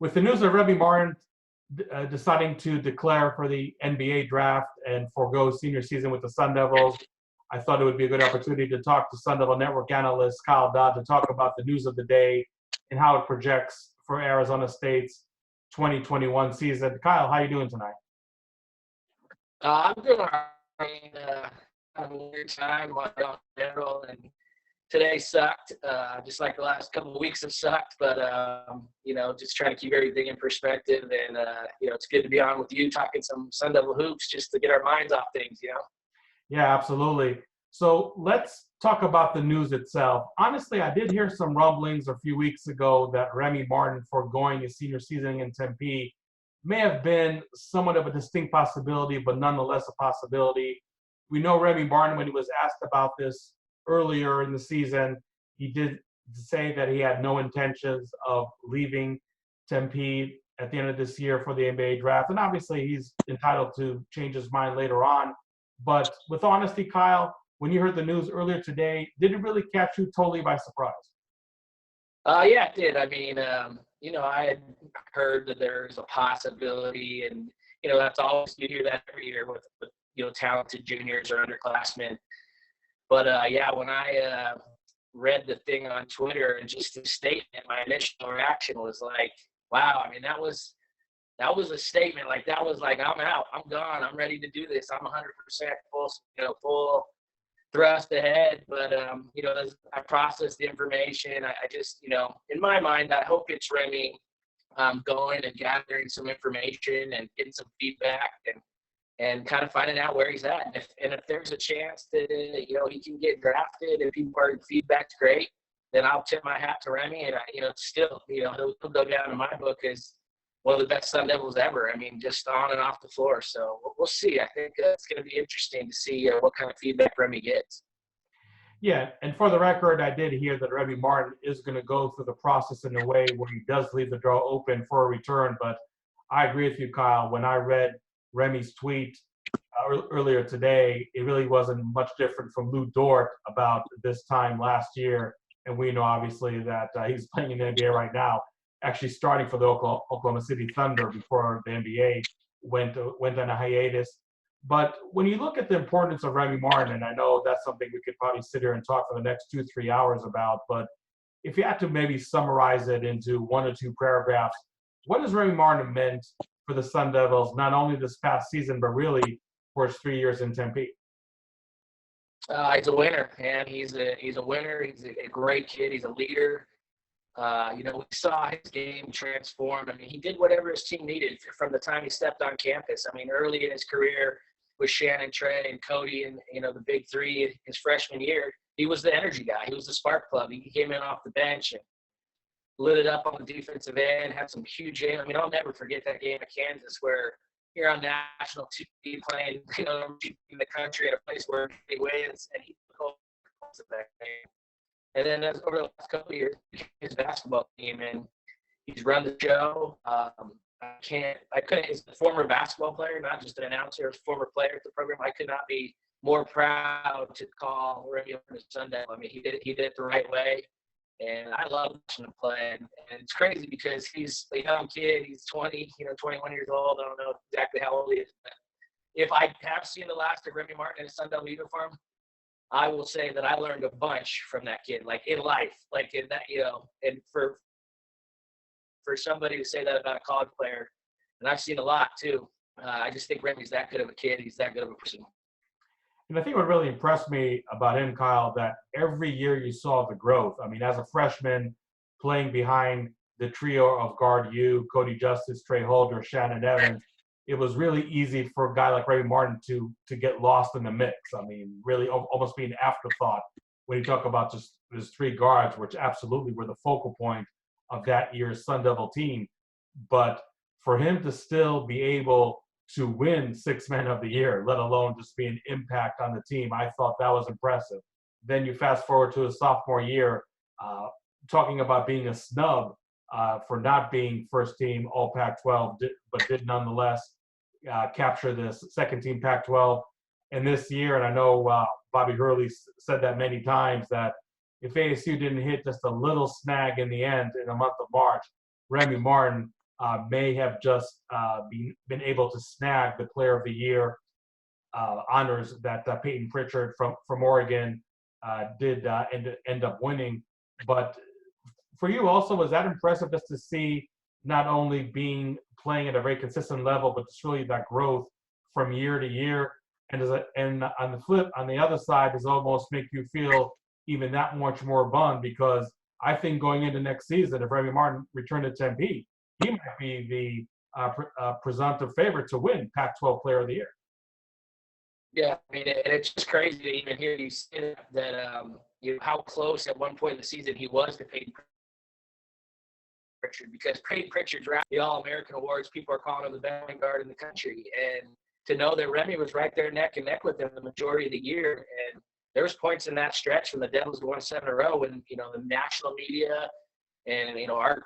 With the news of Remy Martin deciding to declare for the NBA draft and forego senior season with the Sun Devils, I thought it would be a good opportunity to talk to Sun Devil Network analyst Kyle Dodd to talk about the news of the day and how it projects for Arizona State's 2021 season. Kyle, how are you doing tonight? I'm doing all right. Having a weird time on general, and today sucked, just like the last couple of weeks have sucked. But just trying to keep everything in perspective, and it's good to be on with you, talking some Sun Devil hoops, just to get our minds off things. Yeah, absolutely. So let's talk about the news itself. Honestly, I did hear some rumblings a few weeks ago that Remy Martin foregoing his senior season in Tempe may have been somewhat of a distinct possibility, but nonetheless a possibility. We know Remy Martin, when he was asked about this earlier in the season, he did say that he had no intentions of leaving Tempe at the end of this year for the NBA draft. And obviously he's entitled to change his mind later on. But with honesty, Kyle, when you heard the news earlier today, did it really catch you totally by surprise? Yeah, it did. I mean, I had heard that there's a possibility, and, that's always, you hear that every year with talented juniors or underclassmen. But, when I read the thing on Twitter and just the statement, my initial reaction was like, wow, I mean, that was a statement. Like, that was like, I'm out, I'm gone, I'm ready to do this. I'm 100% full thrust ahead. But, as I process the information, I just, in my mind, I hope it's Remy going and gathering some information and getting some feedback and kind of finding out where he's at. And if there's a chance that, he can get drafted and people are feedback's great, then I'll tip my hat to Remy. And, still, he'll go down in my book as one of the best Sun Devils ever. I mean, just on and off the floor. So we'll see. I think it's going to be interesting to see what kind of feedback Remy gets. Yeah, and for the record, I did hear that Remy Martin is going to go through the process in a way where he does leave the door open for a return. But I agree with you, Kyle. When I read Remy's tweet earlier today, it really wasn't much different from Lou Dort about this time last year. And we know, obviously, that he's playing in the NBA right now, actually starting for the Oklahoma City Thunder before the NBA went on a hiatus. But when you look at the importance of Remy Martin, and I know that's something we could probably sit here and talk for the next 2-3 hours about, but if you had to maybe summarize it into 1 or 2 paragraphs, what has Remy Martin meant for the Sun Devils, not only this past season, but really for his 3 years in Tempe? He's a winner, and he's a winner. He's a great kid. He's a leader. We saw his game transform. I mean, he did whatever his team needed from the time he stepped on campus. I mean, early in his career with Shannon, Trey, and Cody, and the big three his freshman year, he was the energy guy. He was the spark plug. He came in off the bench and lit it up on the defensive end. Had some huge game. I mean, I'll never forget that game at Kansas where you're on national TV playing, in the country at a place where he wins, and he took that game. And then over the last couple of years, his basketball team, and he's run the show. He's a former basketball player, not just an announcer, a former player at the program. I could not be more proud to call Remy Martin a Sun Devil. I mean, he did it the right way, and I love watching him play. And it's crazy because he's a young kid. He's 20, 21 years old. I don't know exactly how old he is. But if I have seen the last of Remy Martin in a Sun Devil uniform, I will say that I learned a bunch from that kid, like in life, like in that, and for somebody to say that about a college player, and I've seen a lot too. I just think Remy's that good of a kid. He's that good of a person. And I think what really impressed me about him, Kyle, that every year you saw the growth. I mean, as a freshman playing behind the trio of guard you, Cody Justice, Trey Holder, Shannon Evans, it was really easy for a guy like Remy Martin to get lost in the mix. I mean, really almost be an afterthought when you talk about just his 3 guards, which absolutely were the focal point of that year's Sun Devil team. But for him to still be able to win 6 Men of the Year, let alone just be an impact on the team, I thought that was impressive. Then you fast forward to his sophomore year, talking about being a snub for not being first team All Pac-12, but did nonetheless capture this second team Pac-12. And this year, and I know Bobby Hurley said that many times, that if ASU didn't hit just a little snag in the end in the month of March, Remy Martin may have just been able to snag the Player of the Year honors that Peyton Pritchard from Oregon did end up winning. But for you also, was that impressive just to see not only playing at a very consistent level, but just really that growth from year to year? And on the other side, does almost make you feel even that much more bummed, because I think going into next season, if Remy Martin returned to Tempe, he might be the presumptive favorite to win Pac-12 Player of the Year. Yeah, I mean, it's just crazy to even hear you say that you know, how close at one point in the season he was to Peyton Pritchard, because Peyton Pritchard's the All-American Awards. People are calling him the best point guard in the country. And to know that Remy was right there neck and neck with him the majority of the year. And there was points in that stretch when the Devils won 7 in a row when, you know, the national media and, you know, our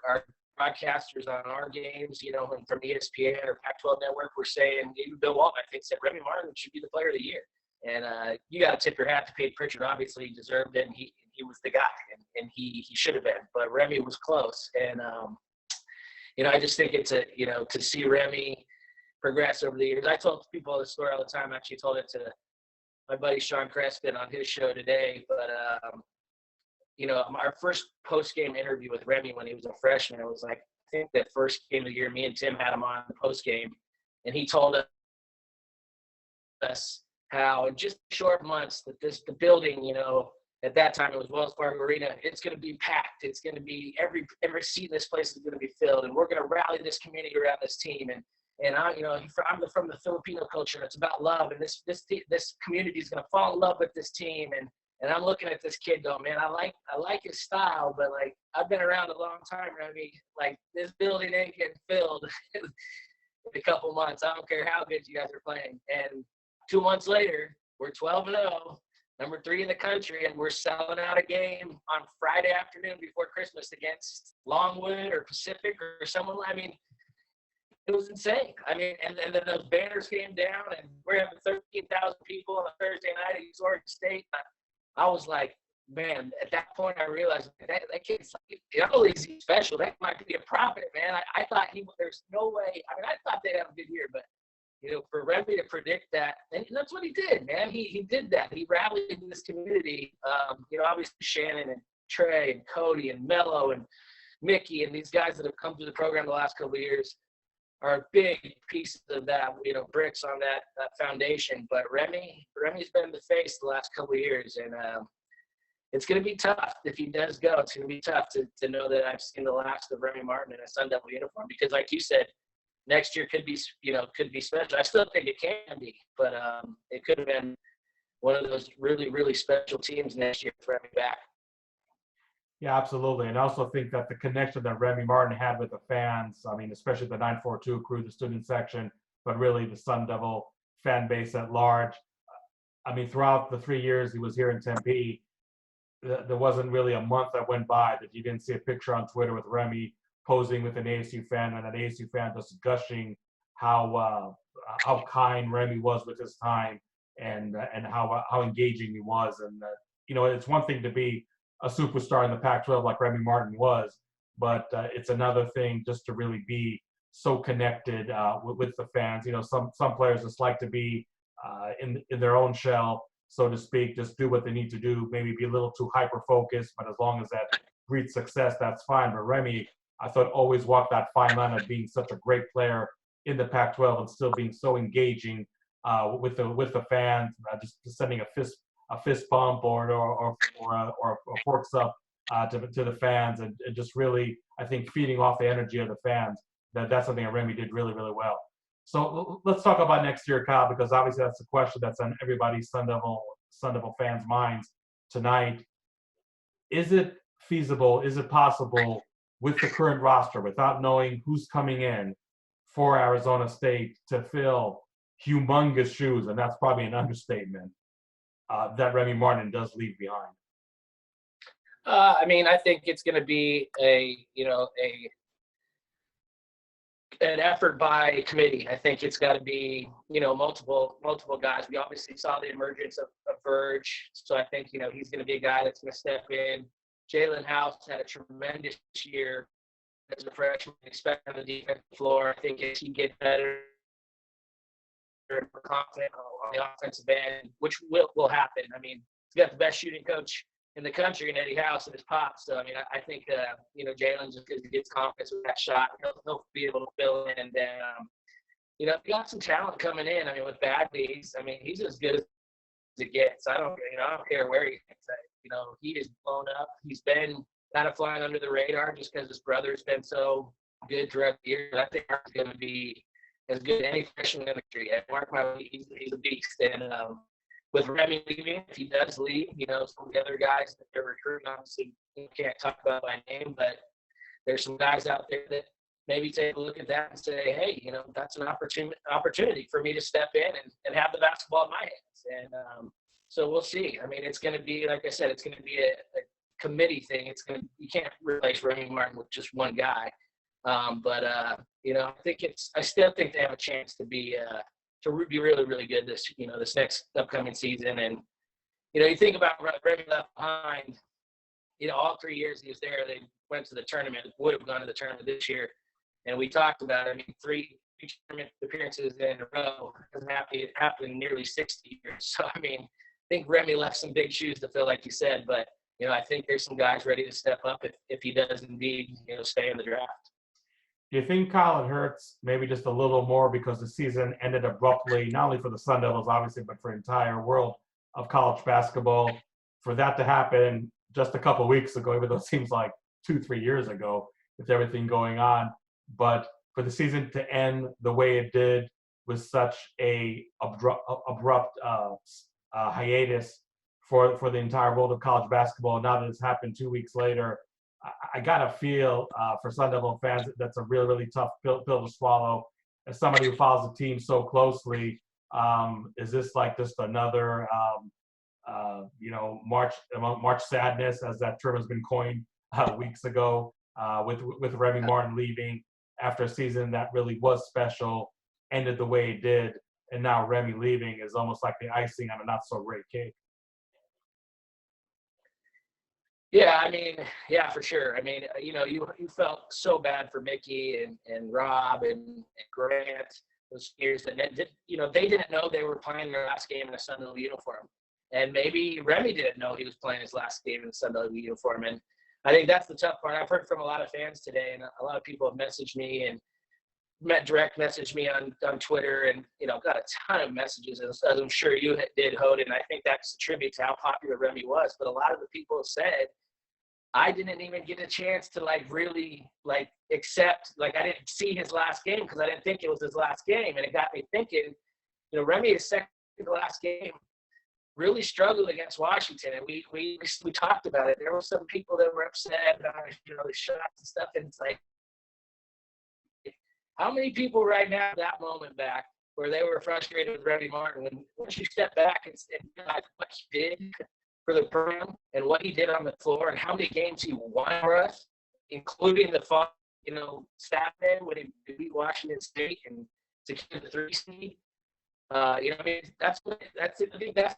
broadcasters on our games, you know, from ESPN or Pac-12 Network were saying, even Bill Walton, I think, said Remy Martin should be the Player of the Year. And you got to tip your hat to Peyton Pritchard. Obviously, he deserved it, and he was the guy, and he should have been. But Remy was close. And, you know, I just think it's you know, to see Remy progress over the years. I told people this story all the time. I actually told it to my buddy Sean Creston on his show today. But, you know, our first post-game interview with Remy when he was a freshman, it was like, I think that first game of the year, me and Tim had him on the post-game, and he told us how in just short months that the building, you know, at that time it was Wells Fargo Arena, it's going to be packed. It's going to be every seat in this place is going to be filled, and we're going to rally this community around this team. And I, you know, I'm from the Filipino culture. It's about love, and this community is going to fall in love with this team. And I'm looking at this kid going, man, I like his style, but like I've been around a long time, Remy. Like this building ain't getting filled in a couple months. I don't care how good you guys are playing. And 2 months later, we're 12-0, number 3 in the country, and we're selling out a game on Friday afternoon before Christmas against Longwood or Pacific or someone. I mean, it was insane. I mean, and then those banners came down, and we're having 13,000 people on a Thursday night at East Oregon State. I was like, man, at that point I realized that kid's not only is he special, that might be a prophet, man. I thought there's no way. I mean, I thought they'd have a good year, but, you know, for Remy to predict that, and that's what he did, man. He did that. He rallied this community. You know, obviously Shannon and Trey and Cody and Mello and Mickey and these guys that have come through the program the last couple of years are a big piece of that, you know, bricks on that foundation. But Remy's been the face the last couple of years, and it's going to be tough if he does go. It's going to be tough to know that I've seen the last of Remy Martin in a Sun Devil uniform, because, like you said, next year could be special. I still think it can be, but it could have been one of those really, really special teams next year for Remy back. Yeah, absolutely. And I also think that the connection that Remy Martin had with the fans, I mean, especially the 942 crew, the student section, but really the Sun Devil fan base at large. I mean, throughout the 3 years he was here in Tempe, there wasn't really a month that went by that you didn't see a picture on Twitter with Remy posing with an ASU fan, and an ASU fan just gushing how kind Remy was with his time, and how engaging he was. And you know, it's one thing to be a superstar in the Pac-12 like Remy Martin was, but it's another thing just to really be so connected with the fans. You know, some players just like to be in their own shell, so to speak, just do what they need to do, maybe be a little too hyper-focused, but as long as that breeds success, that's fine. But Remy, I thought, always walked that fine line of being such a great player in the Pac-12 and still being so engaging with the fans, just sending a fist bump or a forks up to the fans, and just really, I think, feeding off the energy of the fans. That's something that Remy did really, really well. So let's talk about next year, Kyle, because obviously that's the question that's on everybody's Sun Devil fans' minds tonight. Is it feasible? Is it possible with the current roster, without knowing who's coming in for Arizona State, to fill humongous shoes, and that's probably an understatement, that Remy Martin does leave behind? I mean, I think it's going to be an effort by committee. I think it's got to be, you know, multiple guys. We obviously saw the emergence of Verge, so I think, you know, he's going to be a guy that's going to step in. Jalen House had a tremendous year as a freshman, especially on the defensive floor. I think as he gets better and more confident on the offensive end, which will happen. I mean, he's got the best shooting coach in the country in Eddie House and his pop. So, I mean, I think, Jalen, just because he gets confidence with that shot, he'll be able to fill in. And then, he got some talent coming in. I mean, with Bagley, he's as good as it gets. I don't care where he is. He is blown up. He's been kind of flying under the radar just because his brother's been so good throughout the year. I think Mark's going to be as good as any freshman in the country. Mark, he's a beast. And with Remy leaving, if he does leave, some of the other guys that they're recruiting, obviously, you can't talk about by name, but there's some guys out there that maybe take a look at that and say, hey, that's an opportunity for me to step in and have the basketball in my hands. And so we'll see. I mean, it's going to be, like I said, it's going to be a committee thing. You can't replace Remy Martin with just one guy. I still think they have a chance to be really, really good this next upcoming season. And, you think about Remy left behind, all 3 years he was there, they went to the tournament, would have gone to the tournament this year. And we talked about, three tournament appearances in a row doesn't happen in nearly 60 years. So, I think Remy left some big shoes to fill, like you said, but, I think there's some guys ready to step up if he does indeed, stay in the draft. Do you think, Kyle, it hurts maybe just a little more because the season ended abruptly, not only for the Sun Devils, obviously, but for the entire world of college basketball, for that to happen just a couple of weeks ago, even though it seems like 2-3 years ago with everything going on, but for the season to end the way it did with such a abrupt hiatus for the entire world of college basketball, now that it's happened 2 weeks later, I gotta feel for Sun Devil fans that's a really, really tough pill to swallow. As somebody who follows the team so closely, is this like just another March sadness, as that term has been coined weeks ago, with Remy Martin leaving after a season that really was special, ended the way it did, and now Remy leaving is almost like the icing on a not so great cake. Yeah, for sure. You felt so bad for Mickey and Rob and Grant those years that they didn't know they were playing their last game in a Sun Devil uniform, and maybe Remy didn't know he was playing his last game in a Sun Devil uniform. And I think that's the tough part. I've heard from a lot of fans today, and a lot of people have messaged me and direct messaged me on Twitter, and got a ton of messages, as I'm sure you did, Hoden. And I think that's a tribute to how popular Remy was. But a lot of the people have said, I didn't even get a chance to really accept, I didn't see his last game because I didn't think it was his last game. And it got me thinking, Remy, his second to last game, really struggled against Washington. And we talked about it. There were some people that were upset about, the shots and stuff. And it's like, how many people right now, that moment back, where they were frustrated with Remy Martin, when once you step back and realize what he did for the program and what he did on the floor and how many games he won for us, including the staff end when he beat Washington State and secured the 3 seed. I think that's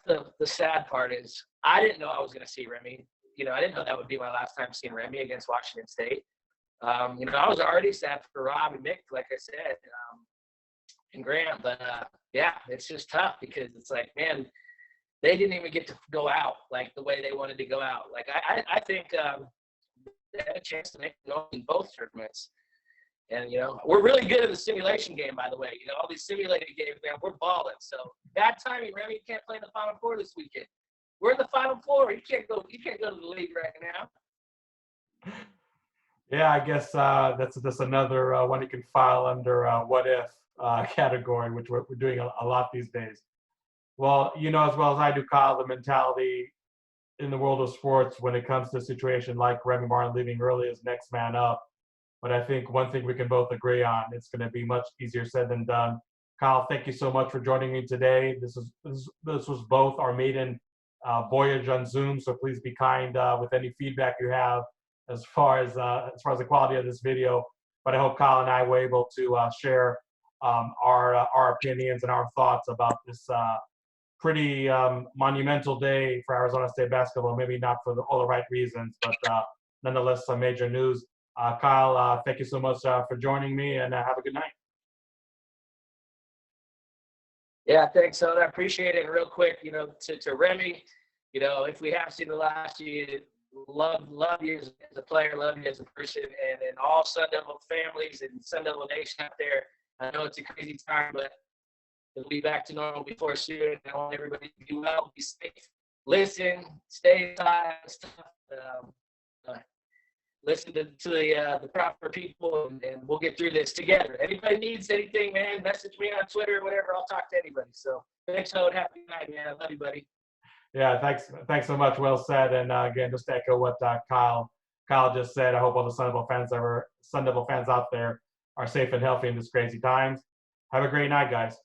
the sad part is I didn't know I was going to see Remy. I didn't know that would be my last time seeing Remy against Washington State. I was already sad for Rob and Mick, like I said, and Graham. But, it's just tough because it's like, man, they didn't even get to go out like the way they wanted to go out. I think they had a chance to make it in both tournaments. And, we're really good at the simulation game, by the way. All these simulated games, man, we're balling. So bad timing, Remy. You can't play in the Final Four this weekend. We're in the Final Four. You can't go to the league right now. Yeah, I guess that's just another one you can file under what if category, which we're doing a lot these days. Well, as well as I do, Kyle, the mentality in the world of sports when it comes to a situation like Remy Martin leaving early is next man up. But I think one thing we can both agree on, it's going to be much easier said than done. Kyle, thank you so much for joining me today. This was both our maiden voyage on Zoom, so please be kind with any feedback you have as far as the quality of this video. But I hope Kyle and I were able to share our opinions and our thoughts about this pretty monumental day for Arizona State basketball. Maybe not for all the right reasons, but nonetheless some major news. Kyle, thank you so much for joining me, and have a good night. Yeah, thanks. So I appreciate it. Real quick, to Remy, if we have seen the last year, love you as a player, love you as a person, and all Sun Devil families and Sun Devil Nation out there. I know it's a crazy time, but it'll be back to normal before soon. I want everybody to be well, be safe, listen, stay inside, listen to the proper people, and we'll get through this together. Anybody needs anything, man, message me on Twitter or whatever. I'll talk to anybody. So thanks, Hode. Happy night, man. I love you, buddy. Yeah, thanks so much. Well said. And again, just to echo what Kyle just said, I hope all the Sun Devil fans out there are safe and healthy in these crazy times. Have a great night, guys.